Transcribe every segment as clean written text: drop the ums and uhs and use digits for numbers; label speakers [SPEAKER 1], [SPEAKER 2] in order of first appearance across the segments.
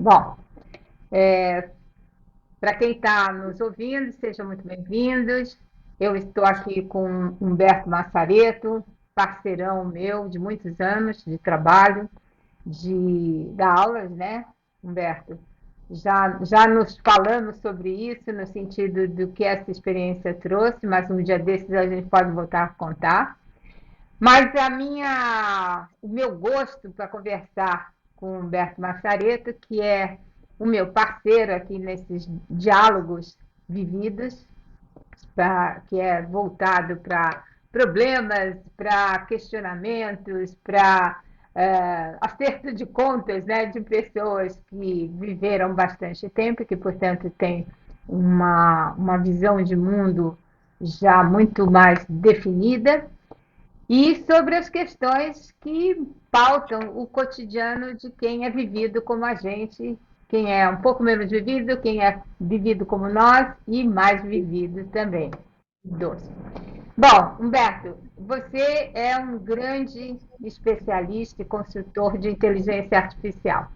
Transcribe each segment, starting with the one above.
[SPEAKER 1] Bom, para quem está nos ouvindo, sejam muito bem-vindos. Eu estou aqui com Humberto Massareto, parceirão meu de muitos anos de trabalho, de dar aulas, né, Humberto? Já nos falamos sobre isso, no sentido do que essa experiência trouxe, mas um dia desses a gente pode voltar a contar. Mas o meu gosto para conversar com o Humberto Massareto, que é o meu parceiro aqui nesses diálogos vividos, que é voltado para problemas, para questionamentos, para acerto de contas, né, de pessoas que viveram bastante tempo e que, portanto, têm uma visão de mundo já muito mais definida e sobre as questões que pautam o cotidiano de quem é vivido como a gente, quem é um pouco menos vivido, quem é vivido como nós e mais vivido também. Doce. Bom, Humberto, você é um grande especialista e consultor de inteligência artificial.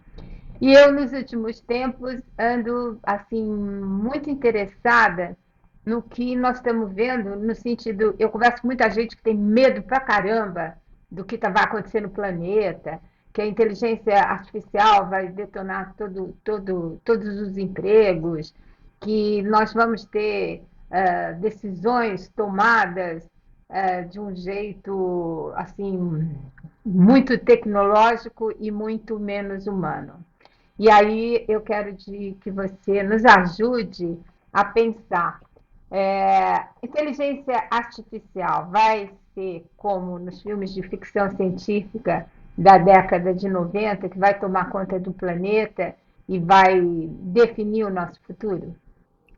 [SPEAKER 1] E eu, nos últimos tempos, ando assim muito interessada no que nós estamos vendo, no sentido, eu converso com muita gente que tem medo pra caramba do que vai acontecer no planeta, que a inteligência artificial vai detonar todos os empregos, que nós vamos ter decisões tomadas de um jeito assim muito tecnológico e muito menos humano. E aí eu quero que você nos ajude a pensar. Inteligência artificial vai ser como nos filmes de ficção científica da década de 90, que vai tomar conta do planeta e vai definir o nosso futuro?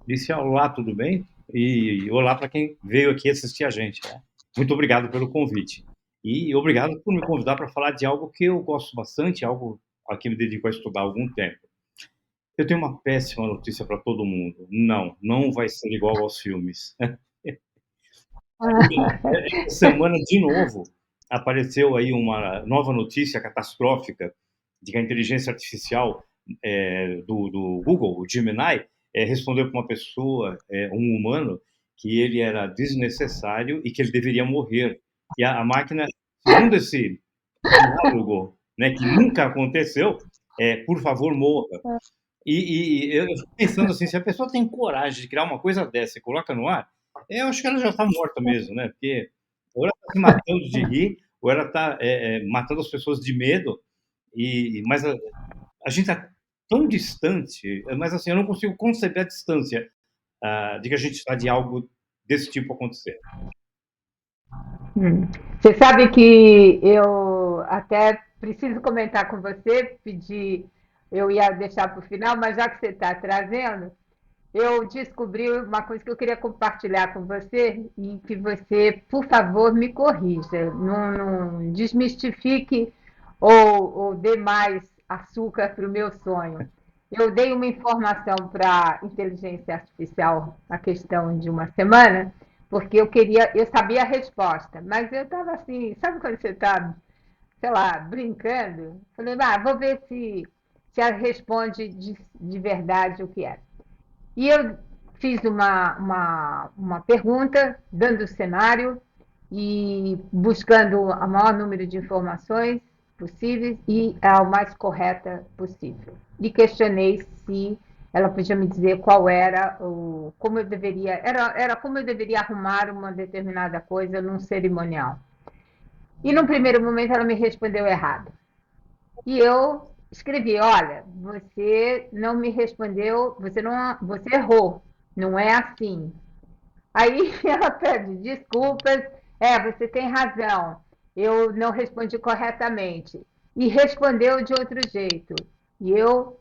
[SPEAKER 2] Disse olá, tudo bem? E olá para quem veio aqui assistir a gente, né? Muito obrigado pelo convite. E obrigado por me convidar para falar de algo que eu gosto bastante, algo a que me dedico a estudar há algum tempo. Eu tenho uma péssima notícia para todo mundo. Não vai ser igual aos filmes. Essa semana, de novo, apareceu aí uma nova notícia catastrófica de que a inteligência artificial do Google, o Gemini, respondeu para uma pessoa, um humano, que ele era desnecessário e que ele deveria morrer. E a máquina, segundo esse diálogo, né, que nunca aconteceu, por favor, morra. E eu fico pensando assim, se a pessoa tem coragem de criar uma coisa dessa e coloca no ar, eu acho que ela já está morta mesmo, né? Porque ou ela está se matando de rir, ou ela está matando as pessoas de medo. Mas a gente está tão distante, mas assim, eu não consigo conceber a distância de que a gente está de algo desse tipo acontecer.
[SPEAKER 1] Você sabe que eu até preciso comentar com você, pedir, eu ia deixar para o final, mas já que você está trazendo, eu descobri uma coisa que eu queria compartilhar com você e que você, por favor, me corrija. Não desmistifique ou dê mais açúcar para o meu sonho. Eu dei uma informação para a inteligência artificial a questão de uma semana, porque eu sabia a resposta, mas eu estava assim, sabe quando você está, sei lá, brincando? Falei, vou ver se ela responde de verdade o que é. E eu fiz uma pergunta, dando o cenário e buscando o maior número de informações possíveis e a mais correta possível. E questionei se ela podia me dizer qual era como eu deveria, era como eu deveria arrumar uma determinada coisa num cerimonial. E num primeiro momento ela me respondeu errado. E eu escrevi, olha, você não me respondeu, você errou, não é assim. Aí ela pede desculpas, você tem razão, eu não respondi corretamente. E respondeu de outro jeito. E eu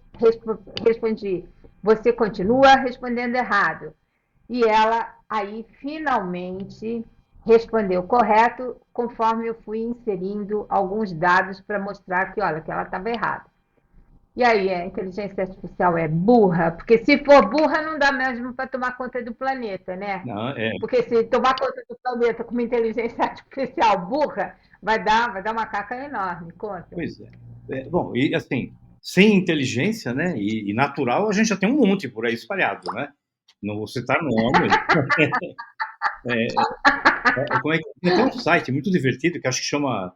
[SPEAKER 1] respondi, você continua respondendo errado. E ela aí finalmente respondeu correto, conforme eu fui inserindo alguns dados para mostrar que, olha, que ela estava errada. E aí, a inteligência artificial é burra? Porque se for burra, não dá mesmo para tomar conta do planeta, né?
[SPEAKER 2] Não,
[SPEAKER 1] Porque se tomar conta do planeta com uma inteligência artificial burra, vai dar uma caca enorme. Conta.
[SPEAKER 2] pois é. Bom, e assim, sem inteligência, né, e natural, a gente já tem um monte por aí espalhado, né? Não vou citar nomes. Como é que tem até um site muito divertido que acho que chama,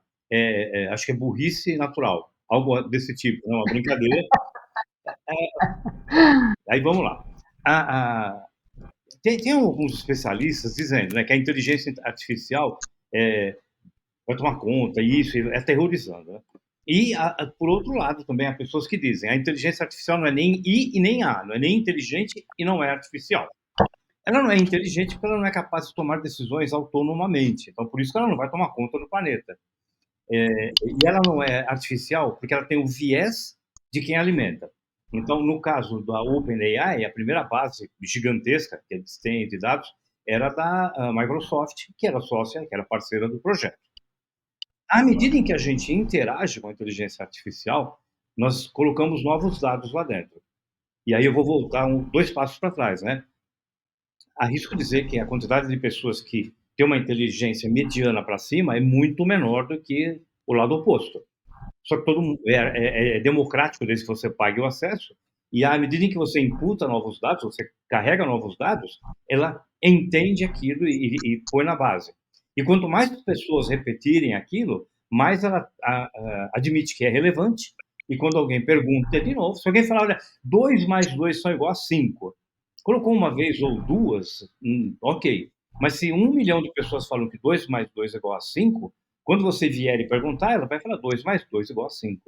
[SPEAKER 2] acho que é Burrice Natural, algo desse tipo, né, uma brincadeira. Aí vamos lá. A, a, tem alguns especialistas dizendo, né, que a inteligência artificial vai tomar conta, isso é aterrorizando, né? E, por outro lado, também há pessoas que dizem a inteligência artificial não é nem I e nem A, não é nem inteligente e não é artificial. Ela não é inteligente porque ela não é capaz de tomar decisões autonomamente. Então, por isso que ela não vai tomar conta do planeta. E ela não é artificial porque ela tem o viés de quem alimenta. Então, no caso da OpenAI, a primeira base gigantesca que eles têm de dados era da Microsoft, que era sócia, que era parceira do projeto. À medida em que a gente interage com a inteligência artificial, nós colocamos novos dados lá dentro. E aí eu vou voltar dois passos para trás, né? Arrisco dizer que a quantidade de pessoas que tem uma inteligência mediana para cima é muito menor do que o lado oposto. Só que todo mundo é democrático desde que você pague o acesso, e à medida em que você imputa novos dados, você carrega novos dados, ela entende aquilo e põe na base. E quanto mais pessoas repetirem aquilo, mais ela admite que é relevante, e quando alguém pergunta de novo, se alguém falar, olha, 2 mais 2 são igual a 5, colocou uma vez ou duas, ok. Mas se 1 milhão de pessoas falam que 2 mais 2 é igual a 5, quando você vier e perguntar, ela vai falar 2 mais 2 igual a 5.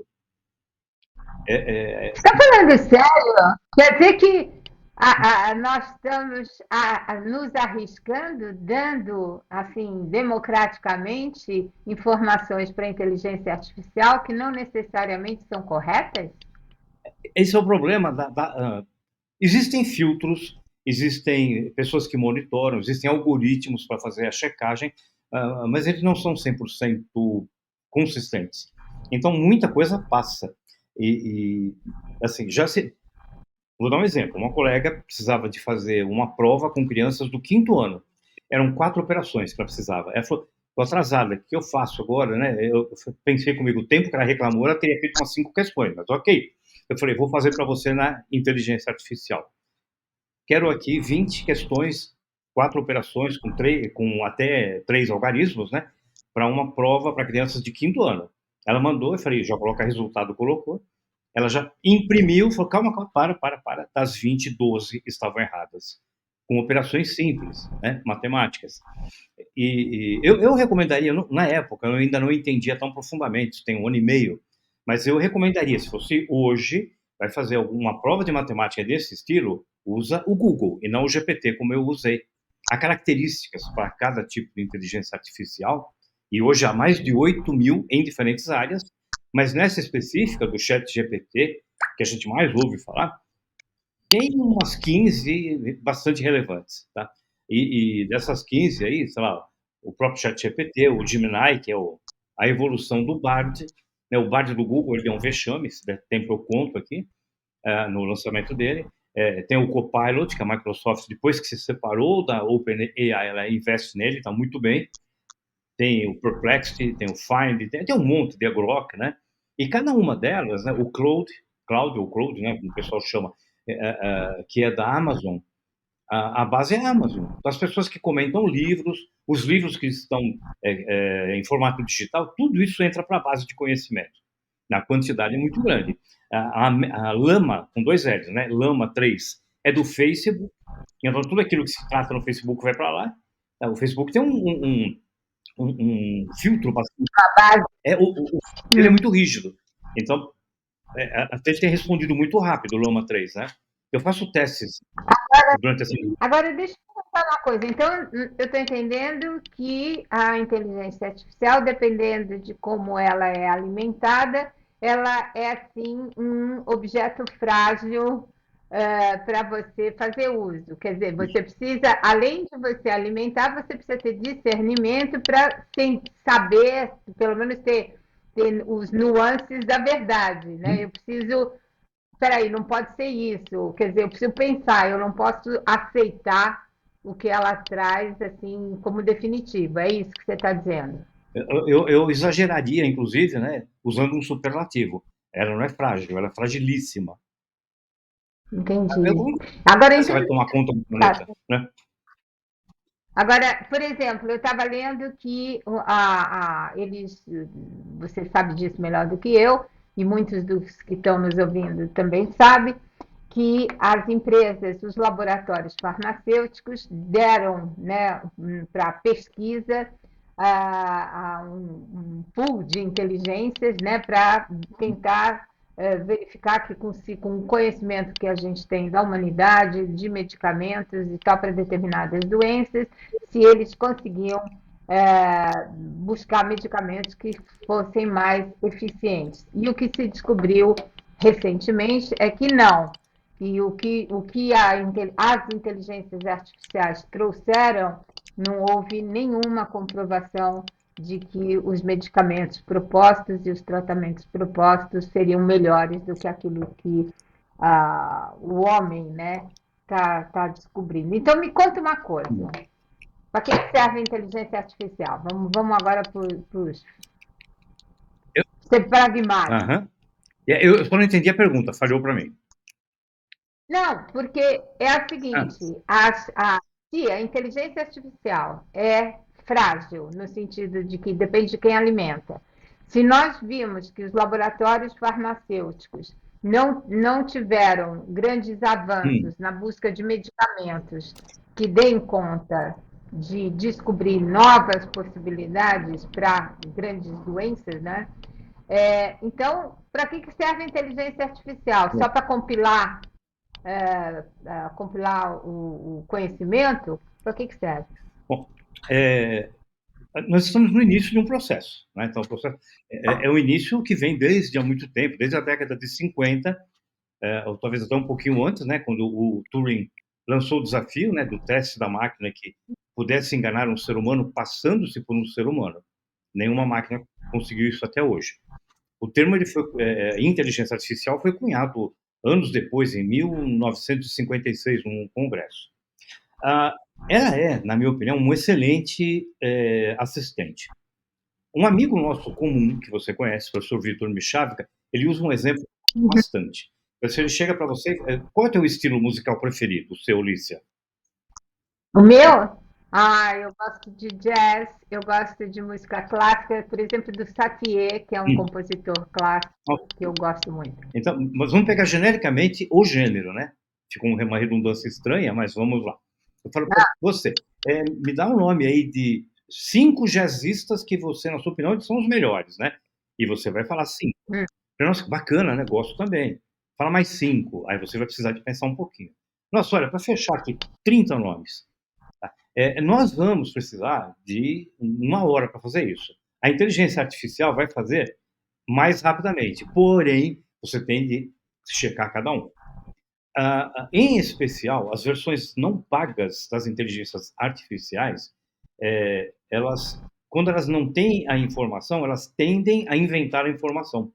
[SPEAKER 1] Você está falando sério? Quer dizer que nós estamos nos arriscando, dando, assim, democraticamente, informações para a inteligência artificial que não necessariamente são corretas?
[SPEAKER 2] Esse é o problema existem filtros, existem pessoas que monitoram, existem algoritmos para fazer a checagem, mas eles não são 100% consistentes. Então, muita coisa passa. Assim, vou dar um exemplo. Uma colega precisava de fazer uma prova com crianças do 5º ano. Eram 4 operações que ela precisava. Ela falou, estou atrasada, o que eu faço agora? Né? Eu pensei comigo, o tempo que ela reclamou, ela teria feito umas 5 questões, mas ok. Eu falei, vou fazer para você na inteligência artificial. Quero aqui 20 questões, 4 operações com até 3 algarismos, né? Para uma prova para crianças de 5º ano. Ela mandou, eu falei, já coloca resultado, colocou. Ela já imprimiu, falou, calma, para. Das 20, 12 estavam erradas. Com operações simples, né? Matemáticas. E eu recomendaria, na época, eu ainda não entendia tão profundamente, tem 1 ano e meio, mas eu recomendaria, se fosse hoje, vai fazer alguma prova de matemática desse estilo, usa o Google e não o GPT, como eu usei. Há características para cada tipo de inteligência artificial, e hoje há mais de 8.000 em diferentes áreas, mas nessa específica do chat GPT, que a gente mais ouve falar, tem umas 15 bastante relevantes, tá? E dessas 15 aí, sei lá, o próprio ChatGPT, o Gemini, que é a evolução do Bard, né? O Bard do Google, ele é um vexame, se der tempo eu conto aqui, no lançamento dele. Tem o Copilot, que a Microsoft, depois que se separou da OpenAI, ela investe nele, está muito bem. Tem o Perplexity, tem o Find, tem um monte de Grok, né? E cada uma delas, né, o Claude, ou Claude, né, como o pessoal chama, que é da Amazon, a base é a Amazon. Então, as pessoas que comentam livros, os livros que estão em formato digital, tudo isso entra para a base de conhecimento. Na quantidade é muito grande. A Lama, com 2 L's, né? Lama 3, é do Facebook. Então, tudo aquilo que se trata no Facebook vai para lá. O Facebook tem um filtro bastante. Ele é muito rígido. Então, até ele tem respondido muito rápido o Lama 3, né? Eu faço testes durante essa.
[SPEAKER 1] Agora, deixa eu falar uma coisa. Então, eu estou entendendo que a inteligência artificial, dependendo de como ela é alimentada, ela é, assim, um objeto frágil para você fazer uso. Quer dizer, você precisa, além de você alimentar, você precisa ter discernimento para saber, pelo menos ter os nuances da verdade, né? Eu preciso peraí, não pode ser isso. Quer dizer, eu preciso pensar, eu não posso aceitar o que ela traz assim como definitivo. É isso que você está dizendo.
[SPEAKER 2] Eu exageraria, inclusive, né, usando um superlativo. Ela não é frágil, ela é fragilíssima.
[SPEAKER 1] Entendi.
[SPEAKER 2] Como
[SPEAKER 1] Agora,
[SPEAKER 2] você vai tomar conta do
[SPEAKER 1] tá.
[SPEAKER 2] planeta, né?
[SPEAKER 1] Agora, por exemplo, eu estava lendo que eles, você sabe disso melhor do que eu, e muitos dos que estão nos ouvindo também sabem, que as empresas, os laboratórios farmacêuticos deram, né, para a pesquisa um pool de inteligências, né, para tentar verificar que com o conhecimento que a gente tem da humanidade, de medicamentos e tal para determinadas doenças, se eles conseguiam buscar medicamentos que fossem mais eficientes. E o que se descobriu recentemente é que não. E o que as inteligências artificiais trouxeram, não houve nenhuma comprovação de que os medicamentos propostos e os tratamentos propostos seriam melhores do que aquilo que o homem, né, tá descobrindo. Então, me conta uma coisa. Para que serve a inteligência artificial? Vamos agora para ser pragmático.
[SPEAKER 2] Aham. Eu só não entendi a pergunta, falhou para mim.
[SPEAKER 1] Não, porque é o seguinte, se a inteligência artificial é frágil, no sentido de que depende de quem alimenta. Se nós vimos que os laboratórios farmacêuticos não tiveram grandes avanços na busca de medicamentos que deem conta de descobrir novas possibilidades para grandes doenças, né? Então, para que serve a inteligência artificial? Só para compilar o conhecimento? Para que serve?
[SPEAKER 2] Bom, nós estamos no início de um processo, né? Então, o processo é o início que vem desde há muito tempo, desde a década de 50, ou talvez até um pouquinho antes, né? Quando o Turing lançou o desafio, né, do teste da máquina que pudesse enganar um ser humano passando-se por um ser humano. Nenhuma máquina conseguiu isso até hoje. O termo inteligência artificial foi cunhado anos depois, em 1956, num congresso. Ela é, na minha opinião, um excelente assistente. Um amigo nosso comum, que você conhece, o professor Vitor Michavka, ele usa um exemplo bastante. Se ele chega para você, qual é o teu estilo musical preferido, o seu, Lícia?
[SPEAKER 1] O meu? Eu gosto de jazz, eu gosto de música clássica, por exemplo, do Satie, que é um compositor clássico que eu gosto muito.
[SPEAKER 2] Então, mas vamos pegar genericamente o gênero, né? Ficou uma redundância estranha, mas vamos lá. Eu falo para você, me dá um nome aí de 5 jazzistas que você, na sua opinião, são os melhores, né? E você vai falar 5. Nossa, bacana, né? Gosto também. Fala mais 5, aí você vai precisar de pensar um pouquinho. Nossa, olha, para fechar aqui, 30 nomes. Nós vamos precisar de 1 hora para fazer isso. A inteligência artificial vai fazer mais rapidamente, porém, você tem de checar cada um. Em especial, as versões não pagas das inteligências artificiais, quando elas não têm a informação, elas tendem a inventar a informação.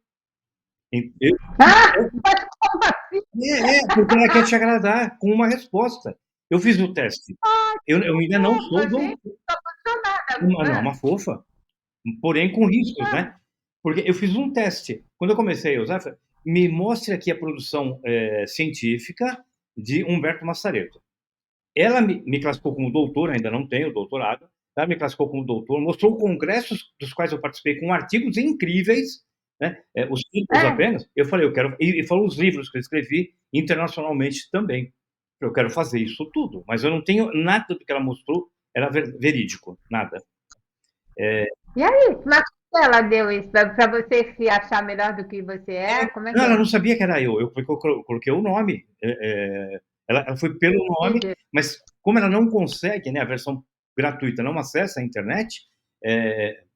[SPEAKER 2] Porque ela quer te agradar com uma resposta. Eu fiz o teste. Eu ainda não sou uma fofa, porém com riscos, né? Porque eu fiz um teste. Quando eu comecei a usar, me mostre aqui a produção científica de Humberto Massareto. Ela me classificou como doutor, ainda não tenho doutorado, ela me classificou como doutor, mostrou congressos dos quais eu participei com artigos incríveis, né? Os títulos apenas. Eu falei, eu quero. E falou os livros que eu escrevi internacionalmente também. Eu quero fazer isso tudo, mas eu não tenho nada do que ela mostrou, era verídico, nada.
[SPEAKER 1] E aí, mas ela deu isso para você se achar melhor do que você é? Como é que
[SPEAKER 2] Não,
[SPEAKER 1] é?
[SPEAKER 2] ela não sabia que era eu coloquei o nome. Ela foi pelo nome,
[SPEAKER 1] Entendi.
[SPEAKER 2] mas como ela não consegue, né, a versão gratuita não acessa a internet,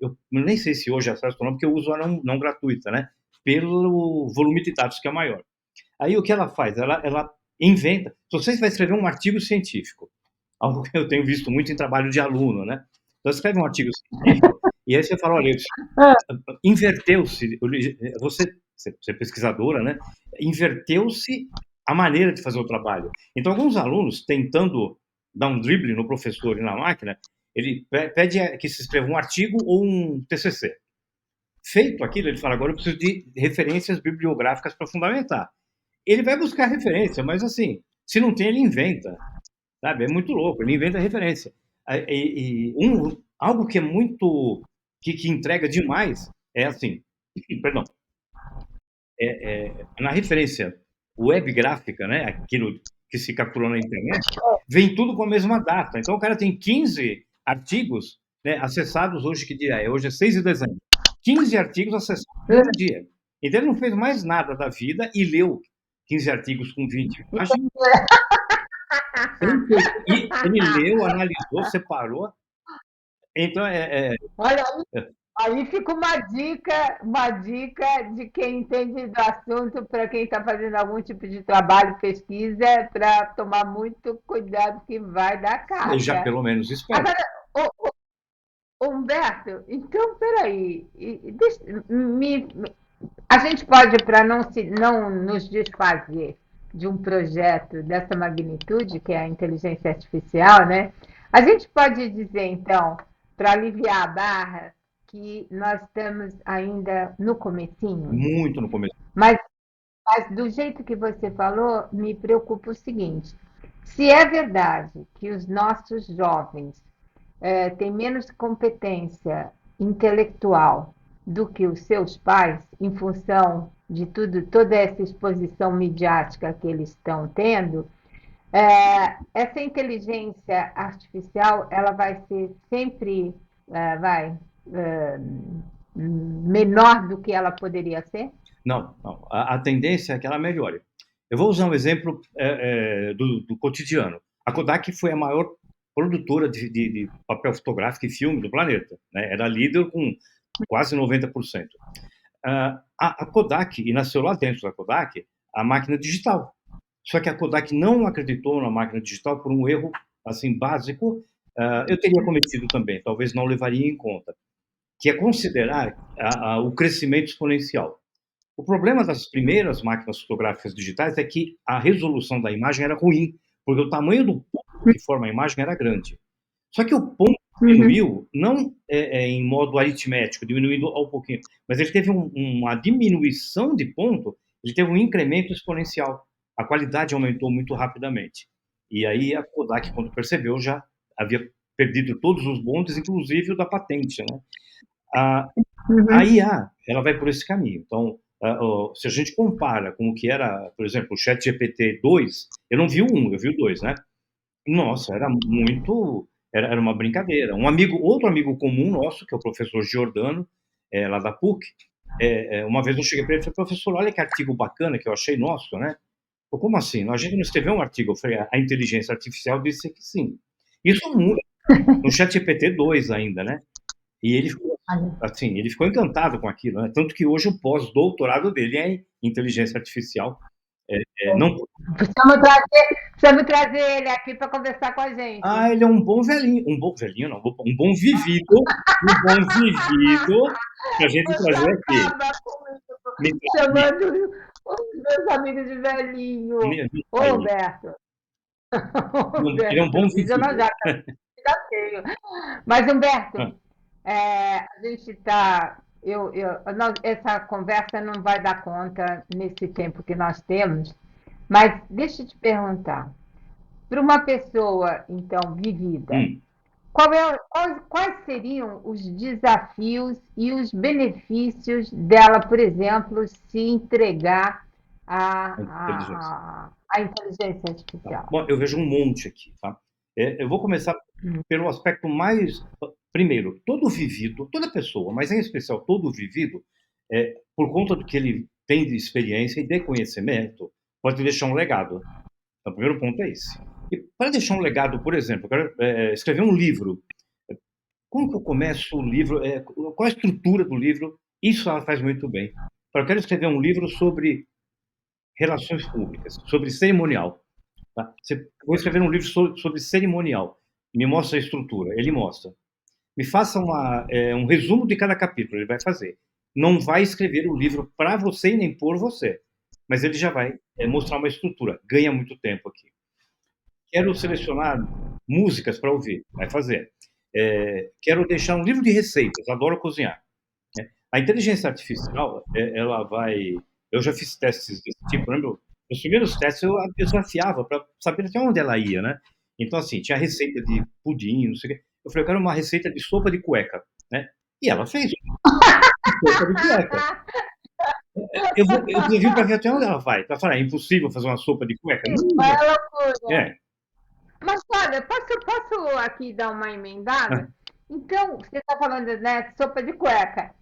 [SPEAKER 2] eu nem sei se hoje acesso ou não, porque eu uso a não gratuita, né, pelo volume de dados que é maior. Aí o que ela faz? Ela inventa. Se você vai escrever um artigo científico, algo que eu tenho visto muito em trabalho de aluno, né? Então, escreve um artigo científico e aí você fala, olha, inverteu-se, você é pesquisadora, né? Inverteu-se a maneira de fazer o trabalho. Então, alguns alunos, tentando dar um drible no professor e na máquina, ele pede que se escreva um artigo ou um TCC. Feito aquilo, ele fala, agora eu preciso de referências bibliográficas para fundamentar. Ele vai buscar referência, mas assim, se não tem, ele inventa, sabe? É muito louco, ele inventa referência. Algo que é muito, que entrega demais, é assim, perdão, na referência web gráfica, né, aquilo que se capturou na internet, vem tudo com a mesma data. Então o cara tem 15 artigos, né, acessados hoje, que dia é? Hoje é 6 de dezembro. 15 artigos acessados no mesmo dia. Então ele não fez mais nada da vida e leu 15 artigos com 20 imagens. E ele leu, analisou, separou. Então
[SPEAKER 1] Olha, aí fica uma dica de quem entende do assunto para quem está fazendo algum tipo de trabalho, pesquisa, para tomar muito cuidado que vai dar
[SPEAKER 2] ele já
[SPEAKER 1] caca.
[SPEAKER 2] pelo menos espera.
[SPEAKER 1] Agora, Humberto, então peraí, a gente pode, para não nos desfazer de um projeto dessa magnitude, que é a inteligência artificial, né? A gente pode dizer, então, para aliviar a barra, que nós estamos ainda no comecinho,
[SPEAKER 2] Muito no começo.
[SPEAKER 1] mas, mas do jeito que você falou, me preocupa o seguinte: se é verdade que os nossos jovens têm menos competência intelectual do que os seus pais, em função de tudo, toda essa exposição midiática que eles estão tendo, essa inteligência artificial ela vai ser sempre menor do que ela poderia ser?
[SPEAKER 2] Não, não. A tendência é que ela melhore. Eu vou usar um exemplo do cotidiano. A Kodak foi a maior produtora de papel fotográfico e filme do planeta, né? Era líder com quase 90%. A Kodak, e nasceu lá dentro da Kodak, a máquina digital. Só que a Kodak não acreditou na máquina digital por um erro assim básico. Eu teria cometido também, talvez não levaria em conta, que é considerar o crescimento exponencial. O problema das primeiras máquinas fotográficas digitais é que a resolução da imagem era ruim, porque o tamanho do ponto que forma a imagem era grande. Só que o ponto diminuiu, não em modo aritmético, diminuindo ao pouquinho, mas ele teve uma diminuição de ponto, ele teve um incremento exponencial. A qualidade aumentou muito rapidamente. E aí a Kodak, quando percebeu, já havia perdido todos os bondes, inclusive o da patente, né? A IA, ela vai por esse caminho. Então, se a gente compara com o que era, por exemplo, o ChatGPT 2, eu não vi o 1, eu vi o 2, né? Nossa, era uma brincadeira. Outro amigo comum nosso, que é o professor Giordano, lá da PUC, uma vez eu cheguei para ele e falei, professor, olha que artigo bacana que eu achei nosso, né? Falei, como assim? A gente não escreveu um artigo? Eu falei, a inteligência artificial disse que sim. Isso no ChatGPT 2 ainda, né? E ele ficou, assim, ele ficou encantado com aquilo, né? Tanto que hoje o pós-doutorado dele é em inteligência artificial. Não...
[SPEAKER 1] Precisamos trazer ele aqui para conversar com a gente.
[SPEAKER 2] Ele é um bom velhinho, não, um bom vivido, que a gente trazer aqui.
[SPEAKER 1] Chamando os meus amigos de velhinho. Ô, Humberto.
[SPEAKER 2] Ele é um bom vivido.
[SPEAKER 1] Mas, Humberto, a gente está. Essa conversa não vai dar conta nesse tempo que nós temos, mas deixa eu te perguntar. Para uma pessoa, então, vivida, quais seriam os desafios e os benefícios dela, por exemplo, se entregar à inteligência artificial?
[SPEAKER 2] Bom, eu vejo um monte aqui, tá? Eu vou começar pelo aspecto mais... Primeiro, todo vivido, toda pessoa, mas em especial todo vivido, por conta do que ele tem de experiência e de conhecimento, pode deixar um legado. Então, o primeiro ponto é esse. E para deixar um legado, por exemplo, eu quero escrever um livro. Como que eu começo o livro? Qual a estrutura do livro? Isso ela faz muito bem. Eu quero escrever um livro sobre relações públicas, sobre cerimonial. Tá? Vou escrever um livro sobre cerimonial. Me mostra a estrutura. Ele mostra. Me faça um resumo de cada capítulo. Ele vai fazer. Não vai escrever o livro para você e nem por você, mas ele já vai mostrar uma estrutura. Ganha muito tempo aqui. Quero selecionar músicas para ouvir. Vai fazer. Quero deixar um livro de receitas. Adoro cozinhar. A inteligência artificial, ela vai... Eu já fiz testes desse tipo, lembra? Nos primeiros testes eu desafiava para saber até onde ela ia, né? Então, assim, tinha receita de pudim, não sei o quê. Eu falei, eu quero uma receita de sopa de cueca, né? E ela fez sopa de cueca. Eu preciso para ver até onde ela vai. Ela fala, é impossível fazer uma sopa de cueca?
[SPEAKER 1] Vai
[SPEAKER 2] Não,
[SPEAKER 1] a loucura.
[SPEAKER 2] é.
[SPEAKER 1] Mas olha, posso aqui dar uma emendada? Então, você está falando, né, sopa de cueca.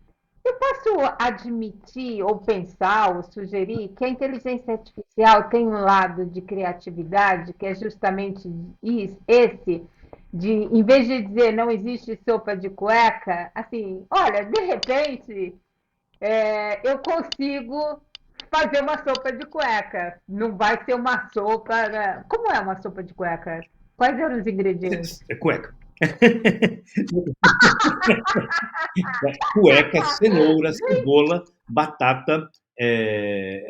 [SPEAKER 1] Eu posso admitir, ou pensar, ou sugerir que a inteligência artificial tem um lado de criatividade, que é justamente esse, de, em vez de dizer não existe sopa de cueca, assim, olha, de repente, eu consigo fazer uma sopa de cueca. Não vai ser uma sopa. Né? Como é uma sopa de cueca? Quais eram os ingredientes?
[SPEAKER 2] É cueca. Cueca, cenoura, cebola, batata, cheiro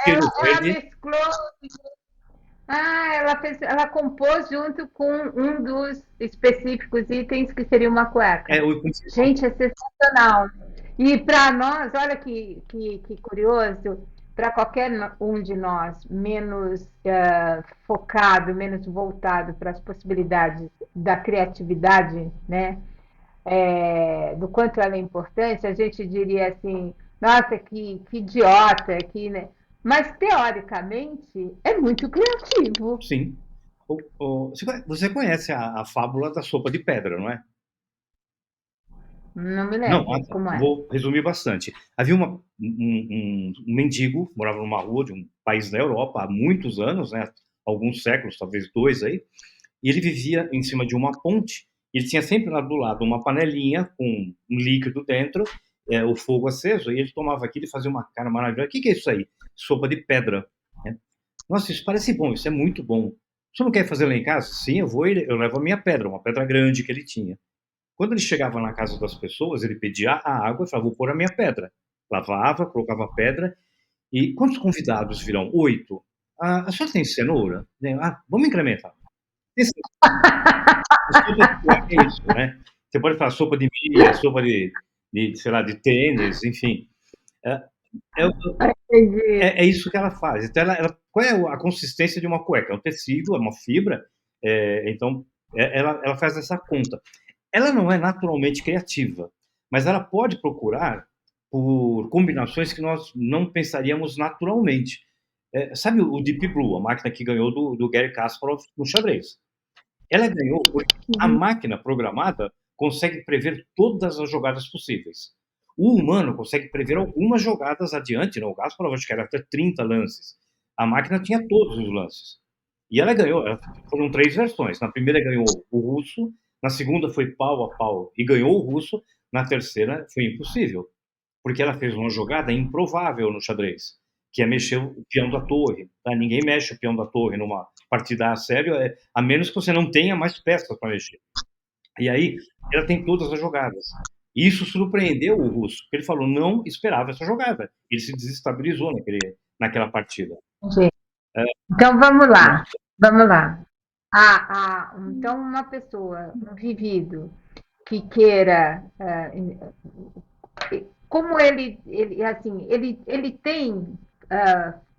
[SPEAKER 1] Ela
[SPEAKER 2] verde.
[SPEAKER 1] mesclou. Ela compôs junto com um dos específicos itens que seria uma cueca.
[SPEAKER 2] O principal.
[SPEAKER 1] Gente, é sensacional. E para nós, olha que curioso, para qualquer um de nós menos focado, menos voltado para as possibilidades da criatividade, né? Do quanto ela é importante, a gente diria assim, nossa, que idiota, né? Mas teoricamente é muito criativo.
[SPEAKER 2] Sim. Você conhece a fábula da sopa de pedra, não é?
[SPEAKER 1] Não me
[SPEAKER 2] Não,
[SPEAKER 1] lembro
[SPEAKER 2] tá.
[SPEAKER 1] como é.
[SPEAKER 2] Vou resumir bastante. Havia um mendigo, morava numa rua de um país da Europa há muitos anos, né? Alguns séculos, talvez dois aí, e ele vivia em cima de uma ponte. Ele tinha sempre lá do lado uma panelinha com um líquido dentro, o fogo aceso, e ele tomava aquilo e fazia uma cara maravilhosa. O que é isso aí? Sopa de pedra. Né? Nossa, isso parece bom, isso é muito bom. Você não quer fazer lá em casa? Sim, eu vou e eu levo a minha pedra, uma pedra grande que ele tinha. Quando ele chegava na casa das pessoas, ele pedia a água e falava, vou pôr a minha pedra. Lavava, colocava a pedra. E quantos convidados virão? 8. A senhora tem cenoura? Vamos incrementar. Tem sopa de cueca é isso, né? Você pode falar sopa de milho, sopa sei lá, de tênis, enfim. É, é,
[SPEAKER 1] Entendi.
[SPEAKER 2] é isso que ela faz. Então, qual é a consistência de uma cueca? É um tecido, é uma fibra. Então, ela faz essa conta. Ela não é naturalmente criativa, mas ela pode procurar por combinações que nós não pensaríamos naturalmente. Sabe o Deep Blue, a máquina que ganhou do Gary Kasparov no xadrez? Ela ganhou porque a
[SPEAKER 1] Uhum.
[SPEAKER 2] máquina programada consegue prever todas as jogadas possíveis. O humano consegue prever algumas jogadas adiante, não? O Kasparov acho que era até 30 lances. A máquina tinha todos os lances. E ela ganhou, foram 3 versões. Na primeira ganhou o russo, na segunda foi pau a pau e ganhou o russo, na terceira foi impossível, porque ela fez uma jogada improvável no xadrez, que é mexer o peão da torre. Tá? Ninguém mexe o peão da torre numa partida a sério, a menos que você não tenha mais peças para mexer. E aí, ela tem todas as jogadas. E isso surpreendeu o russo, porque ele falou, não esperava essa jogada. Ele se desestabilizou naquela partida.
[SPEAKER 1] Entendi. Então vamos lá,
[SPEAKER 2] Nossa,
[SPEAKER 1] vamos lá. Então uma pessoa, um indivíduo que queira, como assim, ele tem,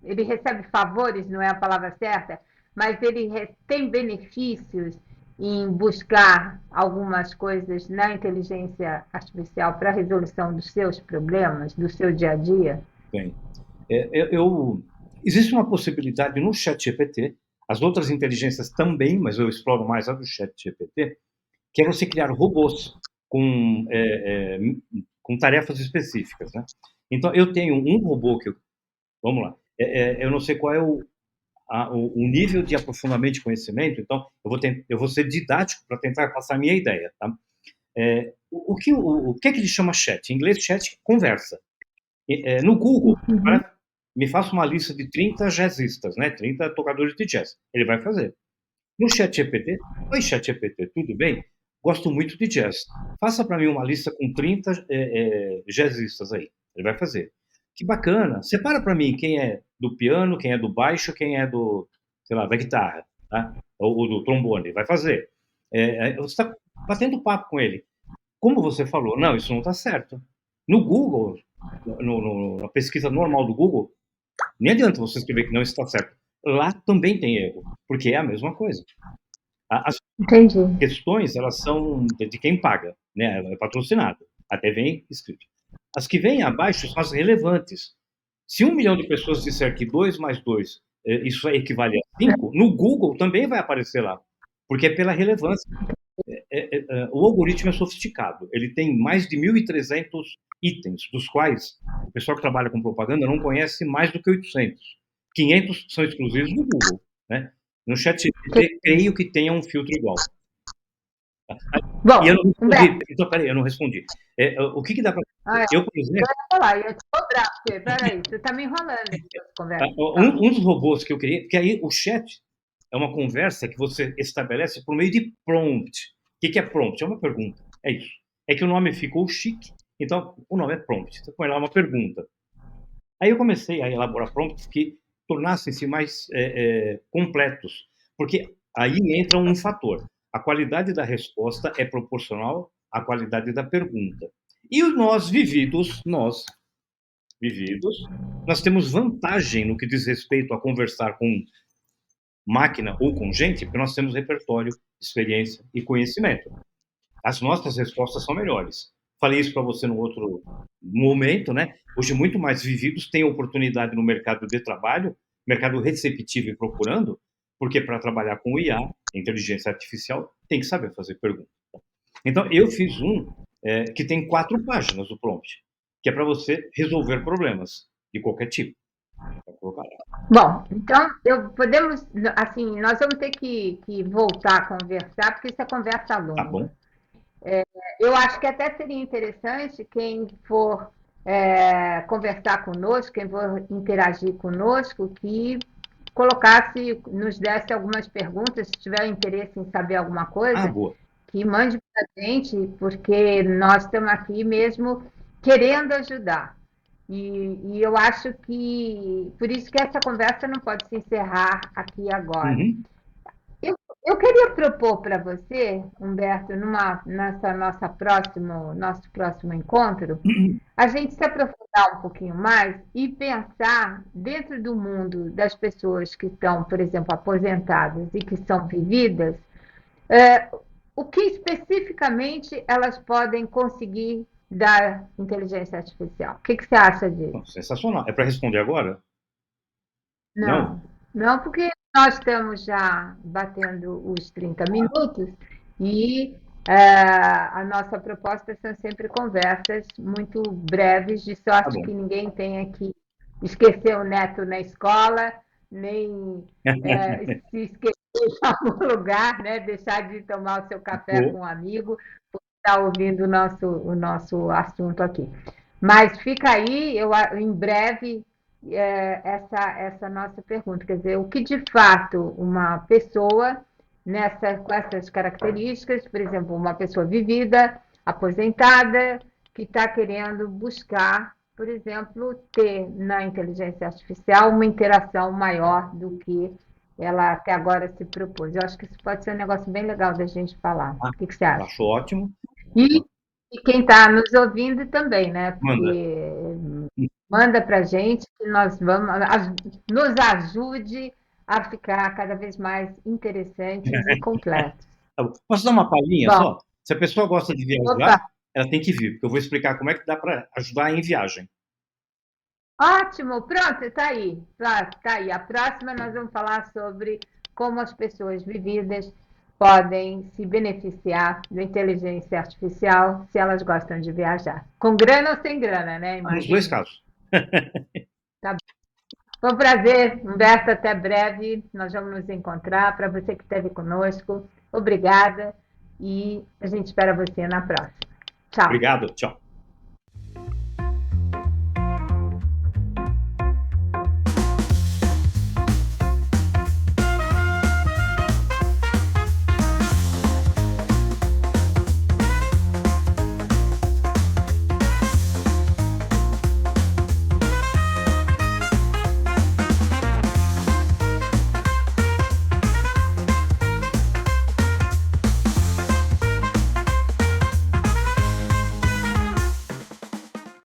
[SPEAKER 1] ele recebe favores, não é a palavra certa, mas ele tem benefícios em buscar algumas coisas na inteligência artificial para a resolução dos seus problemas, do seu dia a dia?
[SPEAKER 2] bem. Existe uma possibilidade no ChatGPT, as outras inteligências também, mas eu exploro mais a do ChatGPT, que é você criar robôs com, com tarefas específicas, né? Então, eu tenho um robô vamos lá, eu não sei qual é o nível de aprofundamento de conhecimento, então eu vou ser didático para tentar passar a minha ideia, tá? O que é que ele chama chat? Em inglês, chat conversa. No Google,
[SPEAKER 1] Uhum.
[SPEAKER 2] me faça uma lista de 30 jazzistas, né? 30 tocadores de jazz. Ele vai fazer. No ChatGPT, oi ChatGPT, tudo bem? Gosto muito de jazz. Faça para mim uma lista com 30 jazzistas aí. Ele vai fazer. Que bacana. Separa para mim quem é do piano, quem é do baixo, quem é do, sei lá, da guitarra, tá? Ou do trombone. Vai fazer. Você está batendo papo com ele. como você falou, não, isso não está certo. No Google, na pesquisa normal do Google, nem adianta você escrever que não está certo. Lá também tem erro, porque é a mesma coisa. As
[SPEAKER 1] Entendi.
[SPEAKER 2] questões, elas são de quem paga, né? É patrocinado. Até vem escrito. As que vêm abaixo são as relevantes. Se 1 milhão de pessoas disser que 2 mais 2, isso equivale a 5, no Google também vai aparecer lá, porque é pela relevância. O algoritmo é sofisticado, ele tem mais de 1.300 itens, dos quais o pessoal que trabalha com propaganda não conhece mais do que 800. 500 são exclusivos do Google, né? No ChatGPT, creio que tenha um filtro igual. E eu
[SPEAKER 1] Bom,
[SPEAKER 2] não respondi.
[SPEAKER 1] Humberto,
[SPEAKER 2] Então, peraí, eu não respondi. O que dá para... Eu, por
[SPEAKER 1] eu
[SPEAKER 2] exemplo,
[SPEAKER 1] ia falar, ia te cobrar, porque, peraí, você está me enrolando nessa conversa.
[SPEAKER 2] um dos robôs que eu queria... Porque aí o chat é uma conversa que você estabelece por meio de prompt. O que é prompt? É uma pergunta. É isso. É que o nome ficou chique, então o nome é prompt. Então, põe lá uma pergunta. Aí eu comecei a elaborar prompts que tornassem-se mais completos, porque aí entra um fator. A qualidade da resposta é proporcional à qualidade da pergunta. E nós vividos, nós temos vantagem no que diz respeito a conversar com máquina ou com gente, porque nós temos repertório, experiência e conhecimento. As nossas respostas são melhores. Falei isso para você no outro momento, né? Hoje, muito mais vividos têm oportunidade no mercado de trabalho, mercado receptivo e procurando, porque para trabalhar com IA, inteligência artificial, tem que saber fazer perguntas. Então, eu fiz que tem 4 páginas do prompt, que é para você resolver problemas de qualquer tipo.
[SPEAKER 1] Bom, então podemos, assim, nós vamos ter que voltar a conversar, porque isso é conversa
[SPEAKER 2] Tá
[SPEAKER 1] longa.
[SPEAKER 2] bom?
[SPEAKER 1] Eu acho que até seria interessante quem for conversar conosco, quem for interagir conosco, que colocasse, nos desse algumas perguntas, se tiver interesse em saber alguma
[SPEAKER 2] Ah,
[SPEAKER 1] coisa,
[SPEAKER 2] boa.
[SPEAKER 1] que mande para a gente, porque nós estamos aqui mesmo querendo ajudar. E eu acho que, por isso que essa conversa não pode se encerrar aqui agora.
[SPEAKER 2] Uhum.
[SPEAKER 1] Eu queria propor para você, Humberto, nessa nosso próximo encontro, a gente se aprofundar um pouquinho mais e pensar dentro do mundo das pessoas que estão, por exemplo, aposentadas e que são vividas, é, o que especificamente elas podem conseguir da inteligência artificial. O que você acha disso?
[SPEAKER 2] Bom, sensacional. É para responder agora? Não?
[SPEAKER 1] Não, não, porque nós estamos já batendo os 30 minutos e a nossa proposta são sempre conversas muito breves, de
[SPEAKER 2] Tá
[SPEAKER 1] sorte
[SPEAKER 2] bom.
[SPEAKER 1] que ninguém tenha que esquecer o neto na escola, nem se esquecer em algum lugar, né? Deixar de tomar o seu café
[SPEAKER 2] Boa.
[SPEAKER 1] com um amigo, por estar ouvindo o nosso assunto aqui. Mas fica aí, em breve essa nossa pergunta, quer dizer, o que de fato uma pessoa com essas características, por exemplo, uma pessoa vivida, aposentada, que está querendo buscar, por exemplo, ter na inteligência artificial uma interação maior do que ela até agora se propôs. Eu acho que isso pode ser um negócio bem legal da gente falar.
[SPEAKER 2] Ah,
[SPEAKER 1] O que você acha?
[SPEAKER 2] acho ótimo.
[SPEAKER 1] E, e quem está nos ouvindo também, né?
[SPEAKER 2] Manda.
[SPEAKER 1] Porque manda para a gente que nós vamos, nos ajude a ficar cada vez mais interessantes e completos.
[SPEAKER 2] Tá bom. Posso dar uma palhinha
[SPEAKER 1] Bom,
[SPEAKER 2] só? Se a pessoa gosta de
[SPEAKER 1] opa,
[SPEAKER 2] viajar, ela tem que vir, porque eu vou explicar como é que dá para ajudar em viagem.
[SPEAKER 1] ótimo, pronto, está aí. Tá aí. A próxima nós vamos falar sobre como as pessoas vividas podem se beneficiar da inteligência artificial se elas gostam de viajar. Com grana ou sem grana, né?
[SPEAKER 2] Nos 2
[SPEAKER 1] Imagina.
[SPEAKER 2] casos.
[SPEAKER 1] Tá. Foi um prazer, Humberto, até breve. Nós vamos nos encontrar. Para você que esteve conosco, obrigada e a gente espera você na próxima. Tchau.
[SPEAKER 2] Obrigado. Tchau.